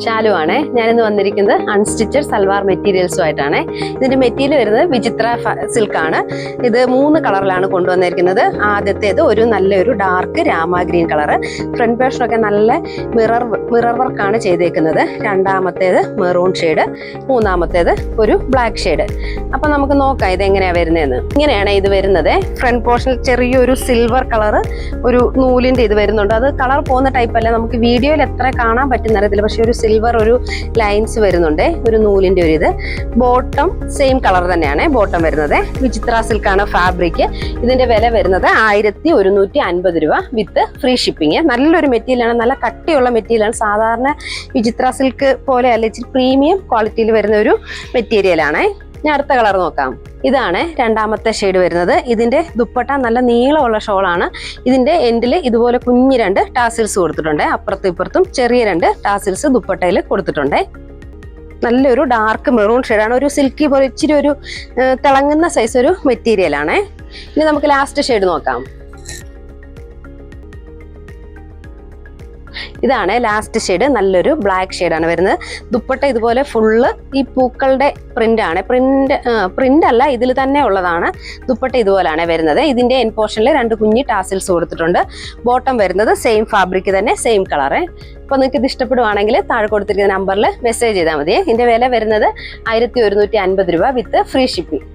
ഷാലു ആണ്. ഞാനിന്ന് വന്നിരിക്കുന്നത് അൺസ്റ്റിച്ചഡ് സൽവാർ മെറ്റീരിയൽസുമായിട്ടാണ്. ഇതിന്റെ മെറ്റീരിയൽ വരുന്നത് വിചിത്ര സിൽക്ക് ആണ്. ഇത് 3 കളറിലാണ് കൊണ്ടുവന്നിരിക്കുന്നത്. ആദ്യത്തേത് ഒരു നല്ലൊരു dark rama green colour, front പോർഷനൊക്കെ നല്ല മിറർ വർക്കാണ് ചെയ്തേക്കുന്നത്. രണ്ടാമത്തേത് മെറൂൺ ഷെയ്ഡ്, മൂന്നാമത്തേത് ഒരു ബ്ലാക്ക് ഷെയ്ഡ്. അപ്പൊ നമുക്ക് നോക്കാം ഇത് എങ്ങനെയാ വരുന്നതെന്ന്. ഇങ്ങനെയാണ് ഇത് വരുന്നത്. ഫ്രണ്ട് പോർഷനിൽ ചെറിയൊരു സിൽവർ കളർ ഒരു നൂലിന്റെ ഇത് വരുന്നുണ്ട്. അത് കളർ പോകുന്ന ടൈപ്പ് അല്ല, നമുക്ക് വീഡിയോയിൽ എത്ര കാണാൻ പറ്റുന്ന അറിയത്തില്ല. പക്ഷെ ഒരു സിൽവർ ഒരു ലൈൻസ് വരുന്നുണ്ട്, ഒരു നൂലിന്റെ ഒരു ഇത്. ബോട്ടം സെയിം കളർ തന്നെയാണ് ബോട്ടം വരുന്നത്. വിചിത്ര സിൽക്കാണ് ഫാബ്രിക്. ഇതിന്റെ വില വരുന്നത് 1150 രൂപ വിത്ത് ഫ്രീ ഷിപ്പിംഗ്. നല്ലൊരു മെറ്റീരിയലാണ്, നല്ല കട്ടിയുള്ള മെറ്റീരിയലാണ്. സാധാരണ വിചിത്ര സിൽക്ക് പോലെ അല്ല, ഇച്ചിരി പ്രീമിയം ക്വാളിറ്റിയിൽ വരുന്ന ഒരു മെറ്റീരിയലാണ്. ഞാൻ അടുത്ത കളർ നോക്കാം. ഇതാണ് രണ്ടാമത്തെ ഷെയ്ഡ് വരുന്നത്. ഇതിന്റെ ദുപ്പട്ട നല്ല നീളമുള്ള ഷോളാണ്. ഇതിന്റെ എൻഡിൽ ഇതുപോലെ കുഞ്ഞു 2 ടാസിൽസ് കൊടുത്തിട്ടുണ്ട്. അപ്പുറത്തും ഇപ്പുറത്തും ചെറിയ 2 ടാസിൽസ് ദുപ്പട്ടയിൽ കൊടുത്തിട്ടുണ്ട്. നല്ലൊരു ഡാർക്ക് മെറൂൺ ഷെയ്ഡാണ്. ഒരു സിൽക്കി പോലെ ഇച്ചിരി ഒരു തിളങ്ങുന്ന സൈസ് ഒരു മെറ്റീരിയൽ ആണ്. ഇനി നമുക്ക് ലാസ്റ്റ് ഷെയ്ഡ് നോക്കാം. ഇതാണ് ലാസ്റ്റ് ഷെയ്ഡ്. നല്ലൊരു ബ്ലാക്ക് ഷെയ്ഡാണ് വരുന്നത്. ദുപ്പട്ട ഇതുപോലെ ഫുള്ള് ഈ പൂക്കളുടെ പ്രിന്റ് ആണ്. പ്രിന്റ് അല്ല, ഇതിൽ തന്നെ ഉള്ളതാണ്. ദുപ്പട്ട ഇതുപോലെയാണ് വരുന്നത്. ഇതിന്റെ എൻ പോർഷനിൽ 2 കുഞ്ഞി ടാസിൽസ് കൊടുത്തിട്ടുണ്ട്. ബോട്ടം വരുന്നത് സെയിം ഫാബ്രിക് തന്നെ, സെയിം കളറ്. അപ്പൊ നിങ്ങൾക്ക് ഇത് ഇഷ്ടപ്പെടുവാണെങ്കിൽ താഴെ കൊടുത്തിരിക്കുന്ന നമ്പറിൽ മെസ്സേജ് ചെയ്താൽ മതി. ഇതിന്റെ വില വരുന്നത് 1150 രൂപ വിത്ത് ഫ്രീ ഷിപ്പിംഗ്.